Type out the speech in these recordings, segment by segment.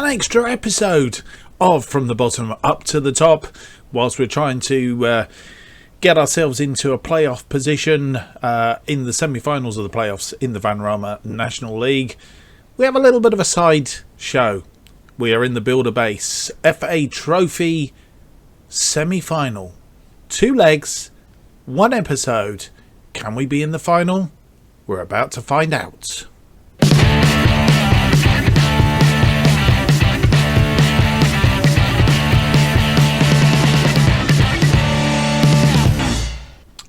an extra episode of From the Bottom Up to the Top, whilst we're trying to get ourselves into a playoff position in the semi-finals of the playoffs in the Vanarama National League. We have a little bit of a side show. We are in the Builder Base FA Trophy semi-final. 2 legs, 1 episode. Can we be in the final? We're about to find out.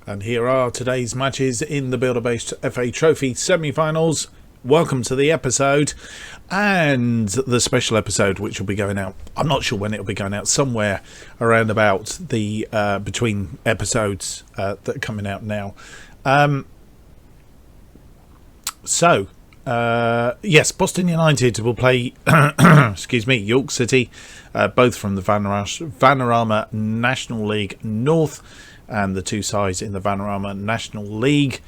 And here are today's matches in the Builder-based FA Trophy semi-finals. Welcome to the episode and the special episode, which will be going out. I'm not sure when it'll be going out. Somewhere around about the between episodes that are coming out now. Yes, Boston United will play York City, both from the Vanarama National League North, and the 2 sides in the Vanarama National League.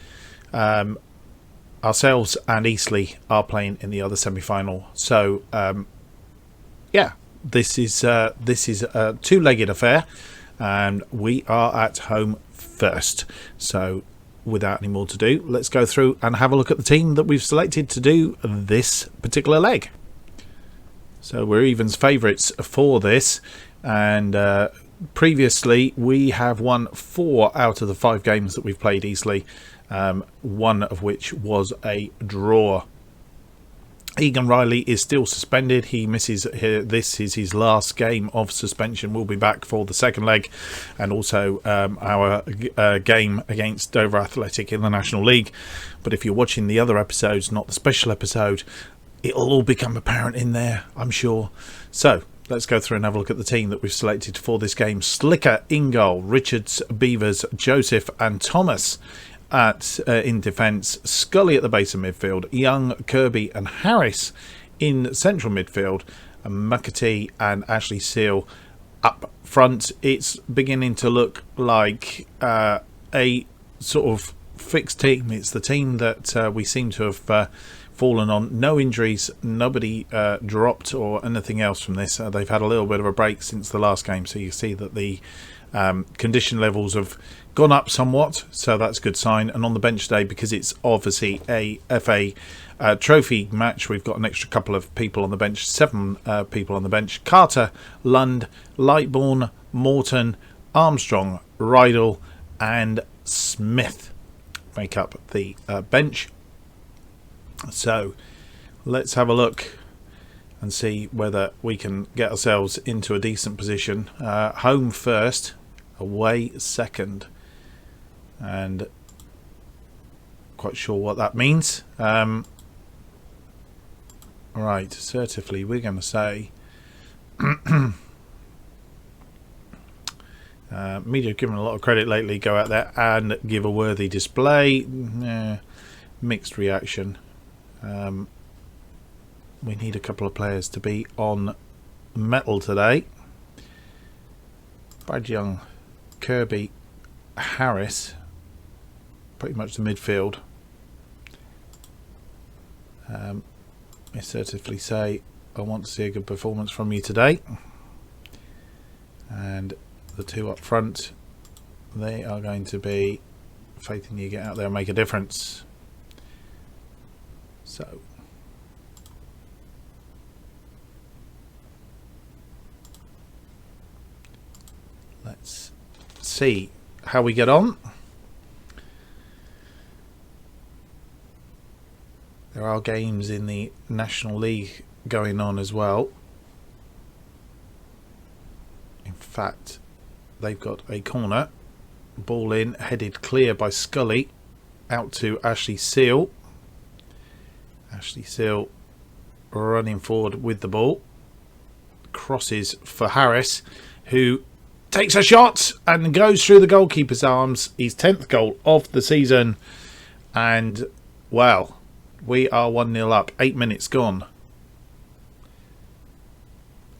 Ourselves and Eastleigh are playing in the other semi-final. So, this is a 2-legged affair, and we are at home first. So, without any more to do, let's go through and have a look at the team that we've selected to do this particular leg. So, we're evens favourites for this, and previously we have won 4 out of the 5 games that we've played Eastleigh. 1 of which was a draw. Egan Riley is still suspended. He misses here. This is his last game of suspension. We'll be back for the second leg, and also our game against Dover Athletic in the National League. But if you're watching the other episodes, not the special episode, it'll all become apparent in there, I'm sure. So let's go through and have a look at the team that we've selected for this game. Slicker in goal, Richards, Beavers, Joseph and Thomas in defence, Scully at the base of midfield, Young, Kirby and Harris in central midfield, and McAtee and Ashley Seal up front. It's beginning to look like a sort of fixed team. It's the team that we seem to have fallen on. No injuries, nobody dropped or anything else from this. They've had a little bit of a break since the last game, so you see that the condition levels have gone up somewhat, so that's a good sign. And on the bench today, because it's obviously a FA trophy match, we've got an extra couple of people on the bench, 7 people on the bench. Carter, Lund, Lightbourne, Morton, Armstrong, Rydell and Smith make up the bench. So let's have a look and see whether we can get ourselves into a decent position. Home first, away second, and quite sure what that means. Right, assertively we're going to say media have given a lot of credit lately. Go out there and give a worthy display. Mixed reaction. We need a couple of players to be on metal today. Brad Young, Kirby, Harris, pretty much the midfield. Assertively say I want to see a good performance from you today. And the 2 up front, they are going to be faith in you, get out there and make a difference. So let's see how we get on. There are games in the National League going on as well. In fact, they've got a corner. Ball in, headed clear by Scully. Out to Ashley Seal. Ashley Seal running forward with the ball. Crosses for Harris, who takes a shot and goes through the goalkeeper's arms. His 10th goal of the season. And, well, we are 1-0 up. 8 minutes gone.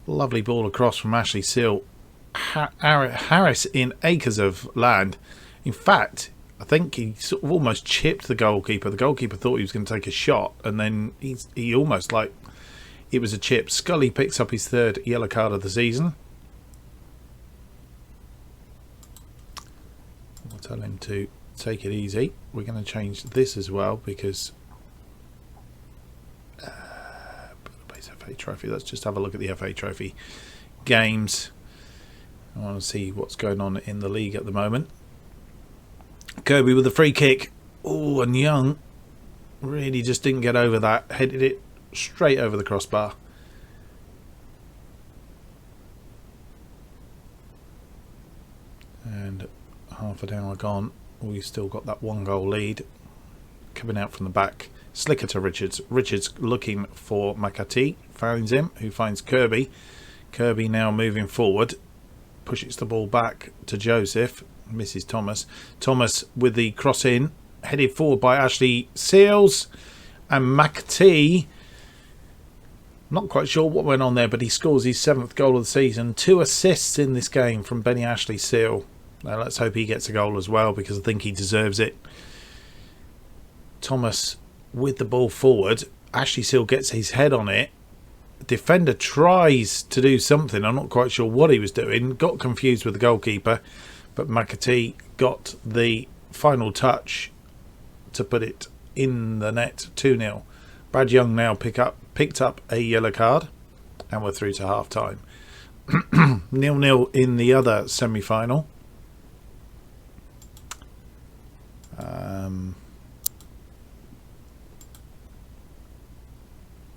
Lovely ball across from Ashley Seal. Harris in acres of land. In fact, I think he sort of almost chipped the goalkeeper. The goalkeeper thought he was going to take a shot, and then he almost like It was a chip. Scully picks up his 3rd yellow card of the season. I'll tell him to take it easy. We're going to change this as well because base FA Trophy. Let's just have a look at the FA Trophy games. I want to see what's going on in the league at the moment. Kirby with a free kick. Oh, and Young really just didn't get over that. Headed it straight over the crossbar. And half an hour gone. We've still got that 1-goal lead. Coming out from the back. Slicker to Richards. Richards looking for Makati. Finds him. Who finds Kirby. Kirby now moving forward. Pushes the ball back to Joseph. Misses Thomas. Thomas with the cross in. Headed forward by Ashley Seals. And Makati. Not quite sure what went on there, but he scores his 7th goal of the season. 2 assists in this game from Benny Ashley Seal. Now let's hope he gets a goal as well, because I think he deserves it. Thomas with the ball forward. Ashley Seal gets his head on it. Defender tries to do something. I'm not quite sure what he was doing. Got confused with the goalkeeper. But Makati got the final touch to put it in the net. 2-0. Brad Young now picked up a yellow card. And we're through to half time. 0-0 in the other semi-final.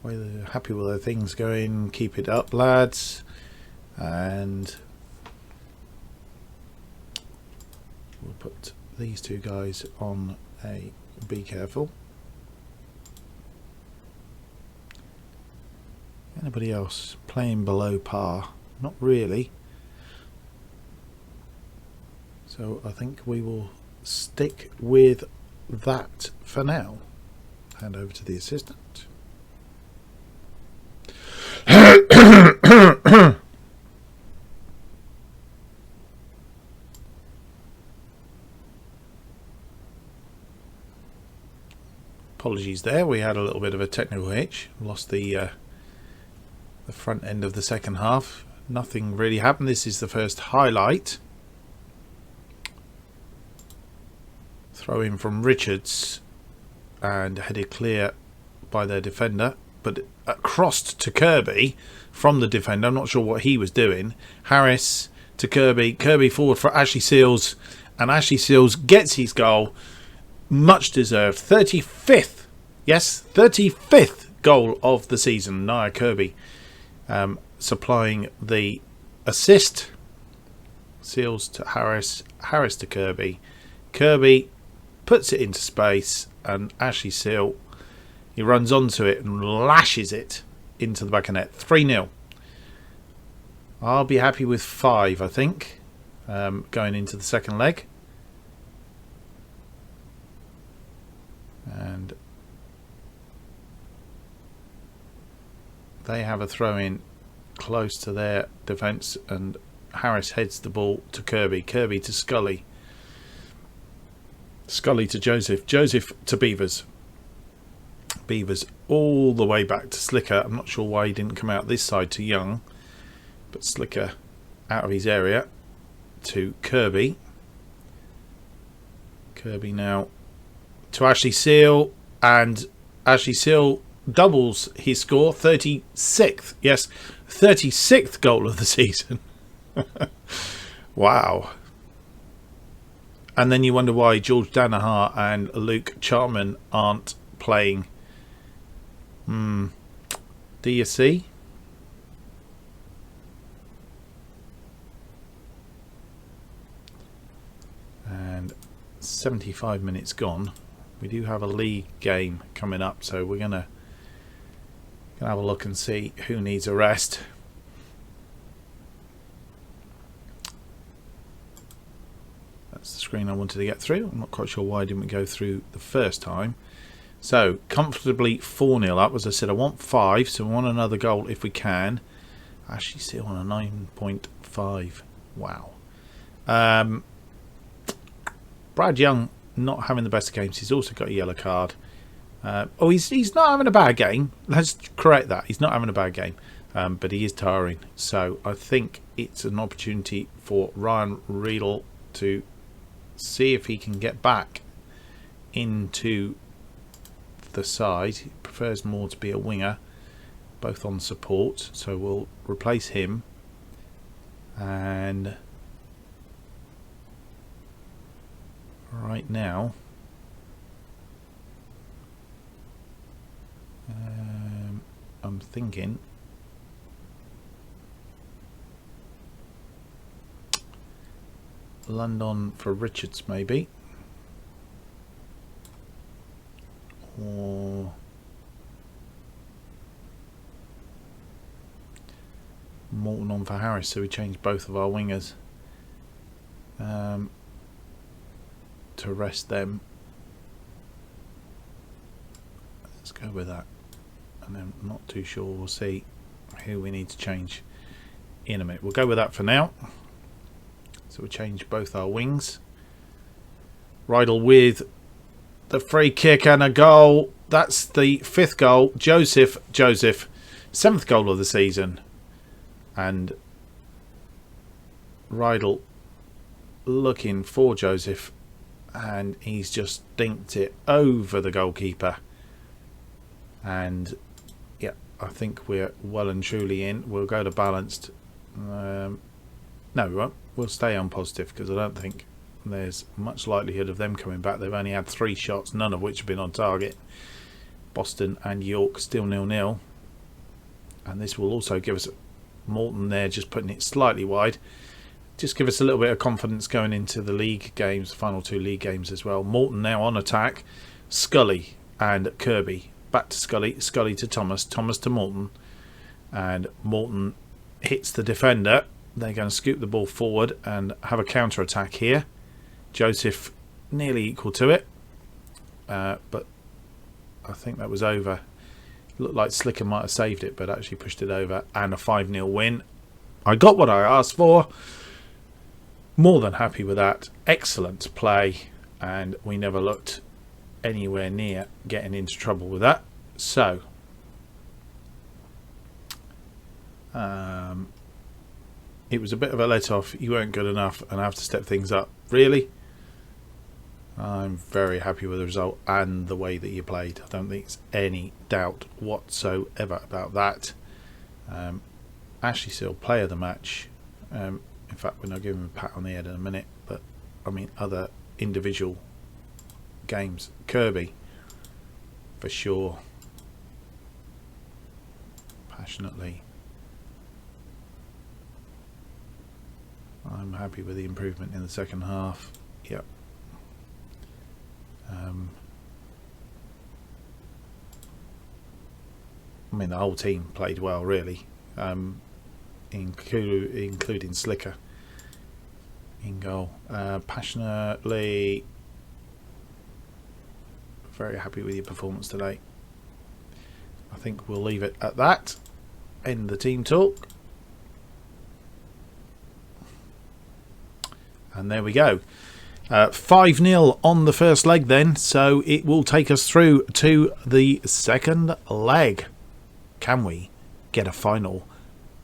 We're happy with the things going. Keep it up, lads. And we'll put these 2 guys on a be careful. Anybody else playing below par? Not really. So I think we will stick with that for now. Hand over to the assistant. Apologies there, we had a little bit of a technical hitch. Lost the front end of the second half. Nothing really happened. This is the first highlight. Throw in from Richards and headed clear by their defender, but crossed to Kirby from the defender. I'm not sure what he was doing. Harris to Kirby. Kirby forward for Ashley Seals, and Ashley Seals gets his goal. Much deserved. 35th. Yes, 35th goal of the season. Nia Kirby supplying the assist. Seals to Harris. Harris to Kirby. Kirby puts it into space, and Ashley Seal, he runs onto it and lashes it into the back of net. 3-0. I'll be happy with 5, I think, going into the second leg. And they have a throw in close to their defence, and Harris heads the ball to Kirby. Kirby to Scully. Scully to Joseph. Joseph to Beavers. Beavers all the way back to Slicker. I'm not sure why he didn't come out this side to Young, but Slicker out of his area to Kirby. Kirby now to Ashley Seal, and Ashley Seal doubles his score. 36th. Yes, 36th goal of the season. Wow. And then you wonder why George Danaher and Luke Chartman aren't playing. Do you see? And 75 minutes gone. We do have a league game coming up, so we're gonna have a look and see who needs a rest. That's the screen I wanted to get through. I'm not quite sure why I didn't go through the first time. So comfortably 4-0 up. As I said, I want 5, so we want another goal if we can. Actually, still on a 9.5. Wow. Brad Young not having the best of games. He's also got a yellow card. He's not having a bad game. Let's correct that. He's not having a bad game, but he is tiring. So I think it's an opportunity for Ryan Riedel to see if he can get back into the side. He prefers more to be a winger, both on support. So we'll replace him. And right now, I'm thinking London for Richards maybe, or Morton on for Harris, so we changed both of our wingers to rest them. Let's go with that. And I'm not too sure. We'll see who we need to change in a minute. We'll go with that for now. So we'll change both our wings. Riedel with the free kick and a goal. That's the 5th goal. Joseph, 7th goal of the season. And Riedel looking for Joseph, and he's just dinked it over the goalkeeper. And yeah, I think we're well and truly in. We'll go to balanced. No, we won't. We'll stay on positive because I don't think there's much likelihood of them coming back. They've only had 3 shots, none of which have been on target. Boston and York still 0-0. And this will also give us Morton there, just putting it slightly wide. Just give us a little bit of confidence going into the league games, final 2 league games as well. Morton now on attack. Scully and Kirby. Back to Scully. Scully to Thomas. Thomas to Morton. And Morton hits the defender. They're going to scoop the ball forward and have a counter attack here. Joseph nearly equal to it. But I think that was over. Looked like Slicker might have saved it, but actually pushed it over. And a 5-0 win. I got what I asked for. More than happy with that. Excellent play. And we never looked anywhere near getting into trouble with that. So it was a bit of a let off. You weren't good enough and I have to step things up. Really? I'm very happy with the result and the way that you played. I don't think there's any doubt whatsoever about that. Ashley Seal, player of the match. In fact, we're not giving him a pat on the head in a minute, but I mean other individual games. Kirby, for sure. Passionately. I'm happy with the improvement in the second half. Yep. I mean, the whole team played well, really, including Slicker in goal. Passionately, very happy with your performance today. I think we'll leave it at that. End the team talk. And there we go. 5-0 on the first leg then, so it will take us through to the second leg. Can we get a final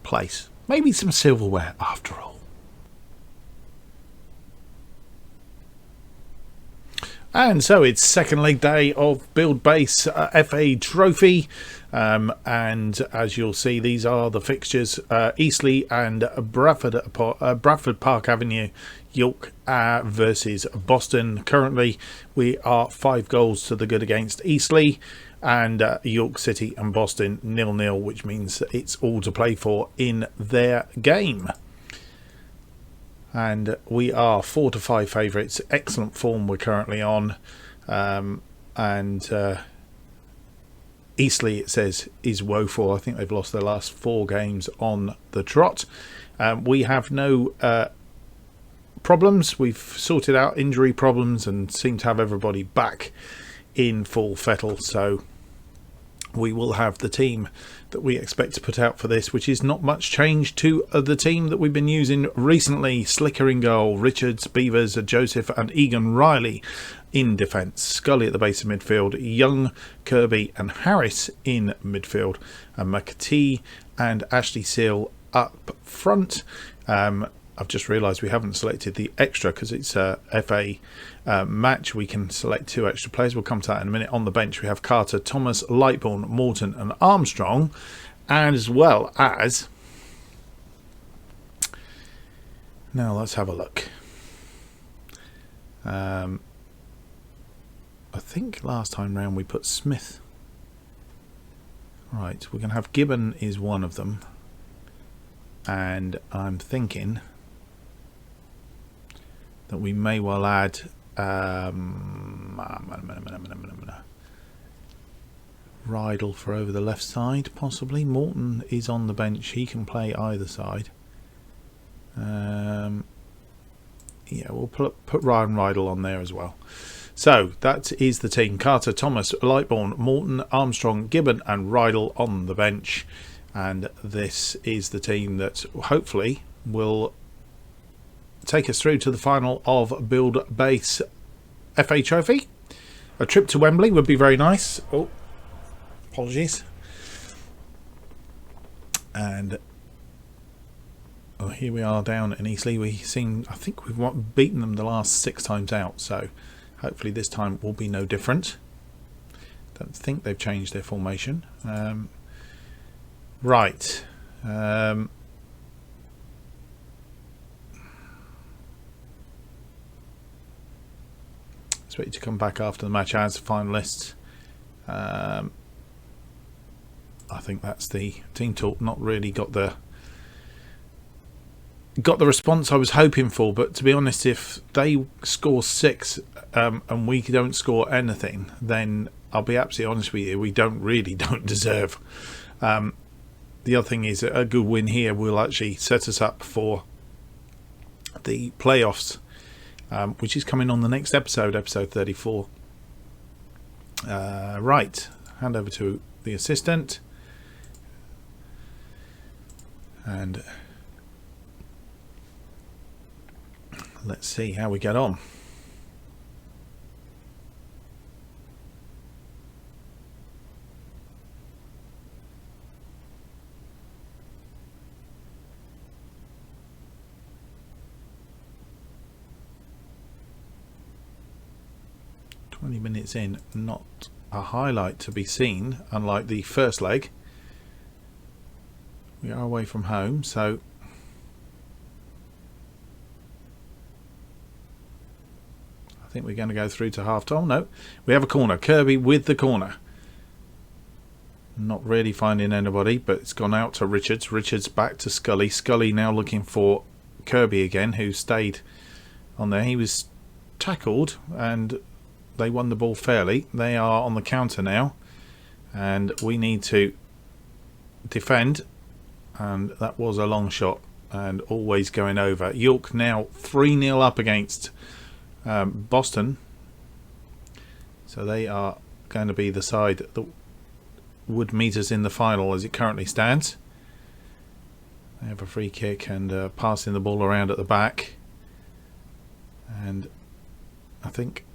place? Maybe some silverware after all. And so it's second leg day of Build Base FA Trophy. And as you'll see, these are the fixtures. Eastleigh and Bradford Park Avenue, York versus Boston. Currently, we are 5 goals to the good against Eastleigh. And York City and Boston 0-0, which means it's all to play for in their game. And we are 4-5 favourites. Excellent form we're currently on. Eastleigh, it says, is woeful. I think they've lost their last 4 games on the trot. We have no problems. We've sorted out injury problems and seem to have everybody back in full fettle. So we will have the team that we expect to put out for this, which is not much change to the team that we've been using recently. Slicker in goal, Richards, Beavers, Joseph and Egan Riley in defence, Scully at the base of midfield, Young, Kirby and Harris in midfield, and McAtee and Ashley Seal up front. I've just realised we haven't selected the extra because it's a FA match. We can select 2 extra players. We'll come to that in a minute. On the bench we have Carter, Thomas, Lightbourne, Morton and Armstrong, as well as... Now let's have a look. I think last time round we put Smith. Right, we're going to have Gibbon is one of them. And I'm thinking that we may well add Rydell for over the left side, possibly. Morton is on the bench, he can play either side. Yeah, we'll put Ryan Rydell on there as well. So that is the team: Carter, Thomas, Lightbourne, Morton, Armstrong, Gibbon and Rydell on the bench. And this is the team that hopefully will take us through to the final of Build Base FA Trophy. A trip to Wembley would be very nice. Oh, apologies. And here we are down in Eastleigh. I think we've beaten them the last 6 times out, so hopefully this time will be no different. Don't think they've changed their formation. Right. Expect you to come back after the match as finalists. I think that's the team talk. Not really got the response I was hoping for, but to be honest, if they score 6 and we don't score anything, then I'll be absolutely honest with you, we don't deserve. The other thing is a good win here will actually set us up for the playoffs, which is coming on the next episode 34. Right, hand over to the assistant, and let's see how we get on. Minutes in, not a highlight to be seen, unlike the first leg. We are away from home, so I think we're going to go through to half time. No, we have a corner. Kirby with the corner. Not really finding anybody, but it's gone out to Richards. Richards back to Scully. Scully now looking for Kirby again, who stayed on there. He was tackled and they won the ball fairly. They are on the counter now, and we need to defend, and that was a long shot and always going over. York now 3-0 up against Boston, so they are going to be the side that would meet us in the final as it currently stands. They have a free kick and passing the ball around at the back, and I think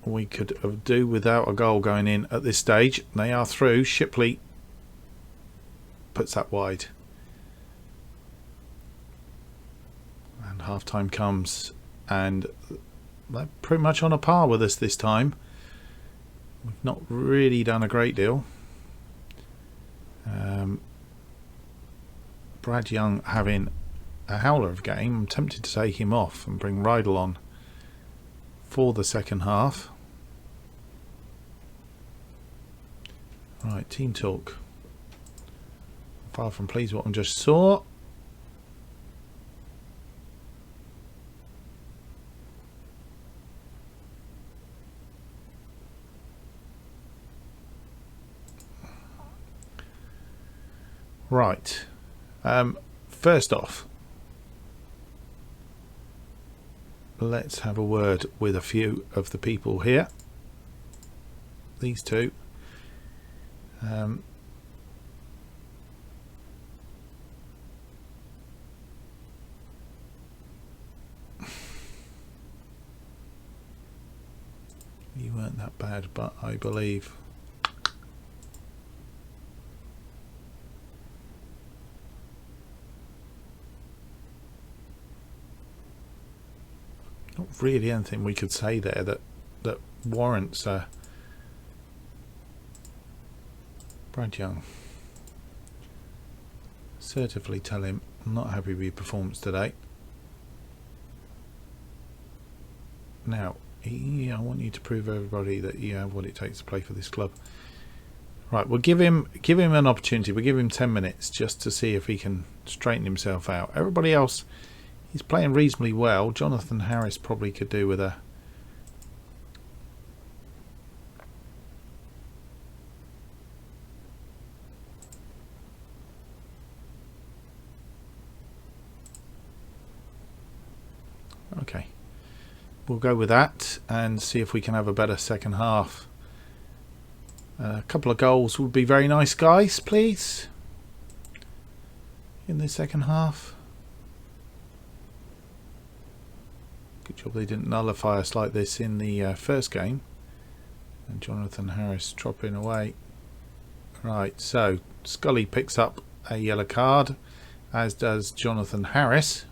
we could do without a goal going in at this stage. They are through. Shipley puts that wide, and half time comes, and they're pretty much on a par with us this time. We've not really done a great deal. Brad Young having a howler of a game. I'm tempted to take him off and bring Rydell on for the second half. Right, team talk. Far from pleased what I just saw. Right. First off, let's have a word with a few of the people here. These two. Um, you weren't that bad, but I believe. Not really anything we could say there that warrants Brad Young. Assertively tell him I'm not happy with your performance today. Now, I want you to prove everybody that you have what it takes to play for this club. Right, we'll give him an opportunity. We'll give him 10 minutes just to see if he can straighten himself out. Everybody else, he's playing reasonably well. Jonathan Harris probably could do with a... Okay. We'll go with that and see if we can have a better second half. A couple of goals would be very nice, guys, please. In the second half. Good job they didn't nullify us like this in the first game. And Jonathan Harris dropping away. Right, so Scully picks up a yellow card, as does Jonathan Harris.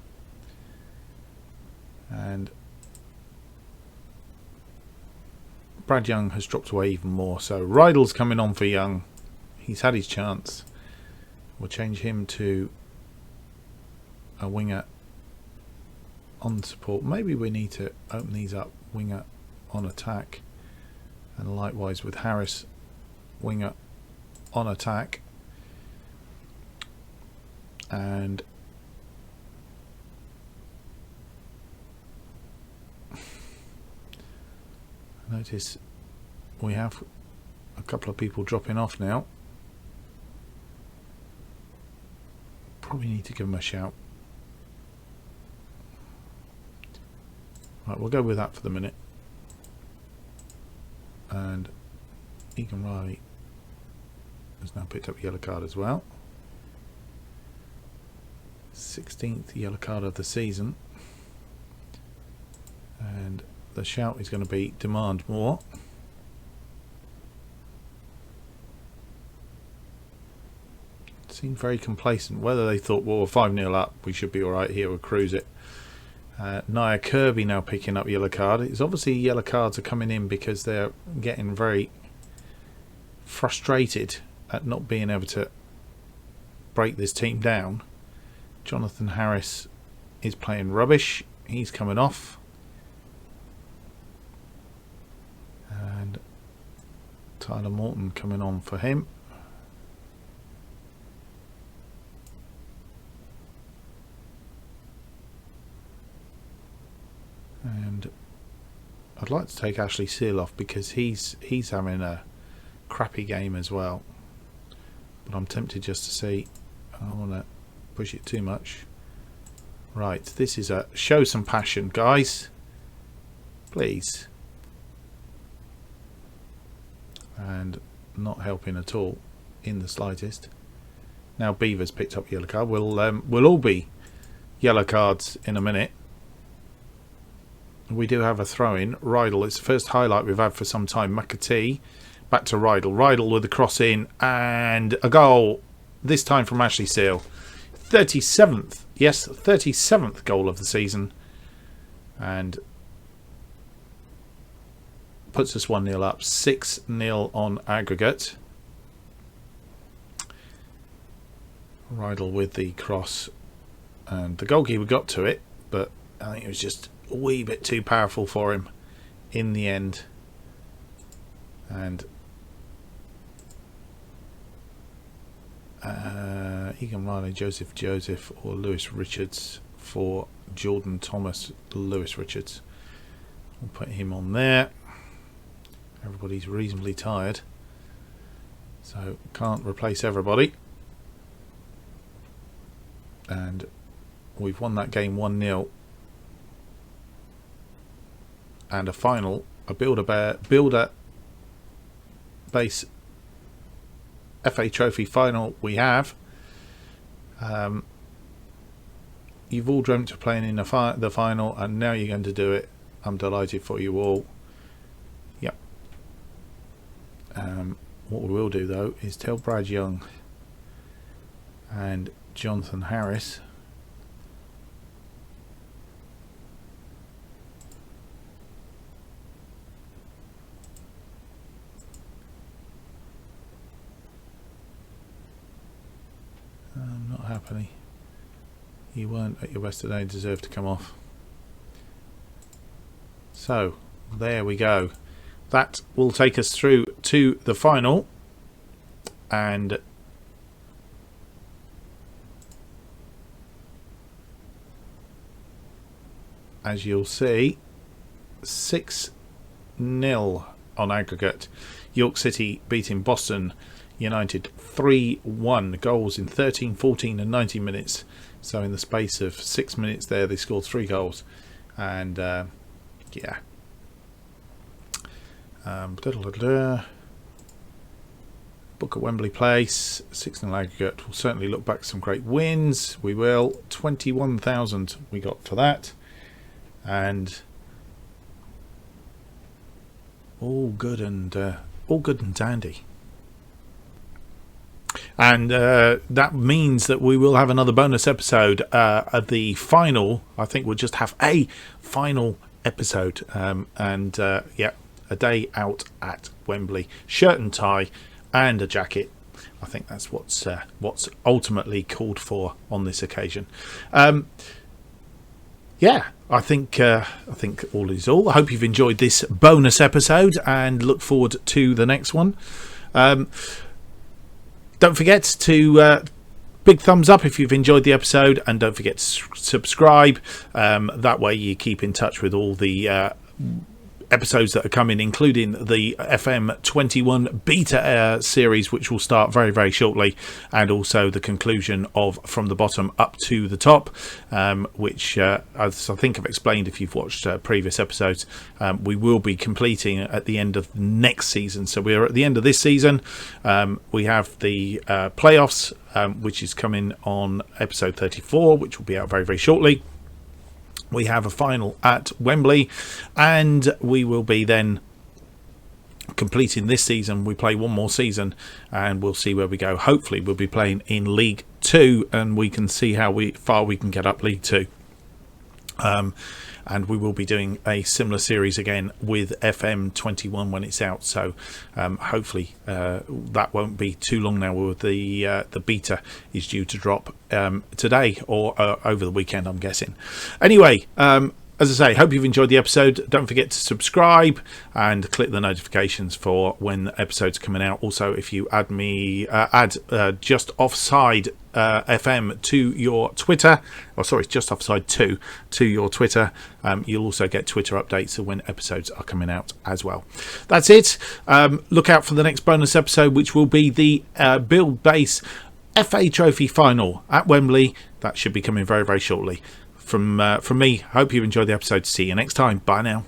And Brad Young has dropped away even more. So Rydell's coming on for Young. He's had his chance. We'll change him to a winger on support. Maybe we need to open these up. Winger on attack. And likewise with Harris, winger on attack. And notice we have a couple of people dropping off now. Probably need to give them a shout. Right, we'll go with that for the minute. And Egan Riley has now picked up a yellow card as well. 16th yellow card of the season. And the shout is going to be demand more. Seemed very complacent. Whether they thought, well, we're 5-0 up, we should be alright here, we'll cruise it. Nia Kirby now picking up yellow card. It's obviously yellow cards are coming in because they're getting very frustrated at not being able to break this team down. Jonathan Harris is playing rubbish. He's coming off. And Tyler Morton coming on for him. And I'd like to take Ashley Seal off because he's having a crappy game as well. But I'm tempted just to see. I don't want to push it too much. Right, this is a show some passion, guys. Please. And not helping at all in the slightest. Now Beaver's picked up yellow card. We'll all be yellow cards in a minute. We do have a throw-in. Rydell, it's the first highlight we've had for some time. McAtee, back to Rydell. Rydell with the cross in and a goal. This time from Ashley Seal. 37th, yes, 37th goal of the season. And puts us 1-0 up. 6-0 on aggregate. Rydell with the cross. And the goalkeeper got to it, but I think it was just a wee bit too powerful for him in the end. And Egan Riley, Joseph or Lewis Richards for Jordan Thomas. Lewis Richards, we'll put him on there. Everybody's reasonably tired, so can't replace everybody. And we've won that game 1-0. And a final, a builder base FA Trophy final we have. You've all dreamt of playing in the final, and now you're going to do it. I'm delighted for you all. Yep. What we will do though is tell Brad Young and Jonathan Harris I'm not happy. You weren't at your best today, deserve to come off. So there we go. That will take us through to the final, and as you'll see, 6-0 on aggregate. York City beating Boston United 3-1, goals in 13, 14 and 90 minutes. So in the space of 6 minutes there, they scored 3 goals. And yeah. Book at Wembley Place, 6-0 aggregate. We'll certainly look back some great wins. We will. 21,000 we got for that. And all good and dandy. And that means that we will have another bonus episode at the final. I think we'll just have a final episode. Yeah, a day out at Wembley, shirt and tie and a jacket. I think that's what's ultimately called for on this occasion. Yeah, I think all is all. I hope you've enjoyed this bonus episode and look forward to the next one. Don't forget to big thumbs up if you've enjoyed the episode, and don't forget to subscribe. That way you keep in touch with all the episodes that are coming, including the FM21 beta series, which will start very, very shortly, and also the conclusion of From the Bottom Up to the Top, which as I think I've explained if you've watched previous episodes, we will be completing at the end of next season. So we're at the end of this season. We have the playoffs, which is coming on episode 34, which will be out very, very shortly. We have a final at Wembley, and we will be then completing this season. We play one more season and we'll see where we go. Hopefully we'll be playing in League 2 and we can see how far we can get up League 2. And we will be doing a similar series again with FM21 when it's out. So hopefully that won't be too long now. The beta is due to drop today or over the weekend, I'm guessing. Anyway, as I say, hope you've enjoyed the episode. Don't forget to subscribe and click the notifications for when the episode's coming out. Also, if you add Just Offside FM to your Twitter, Just Offside 2 to your Twitter, you'll also get Twitter updates of when episodes are coming out as well. That's it. Look out for the next bonus episode, which will be the Build Base FA Trophy final at Wembley. That should be coming very, very shortly. From me, hope you enjoyed the episode. See you next time. Bye now.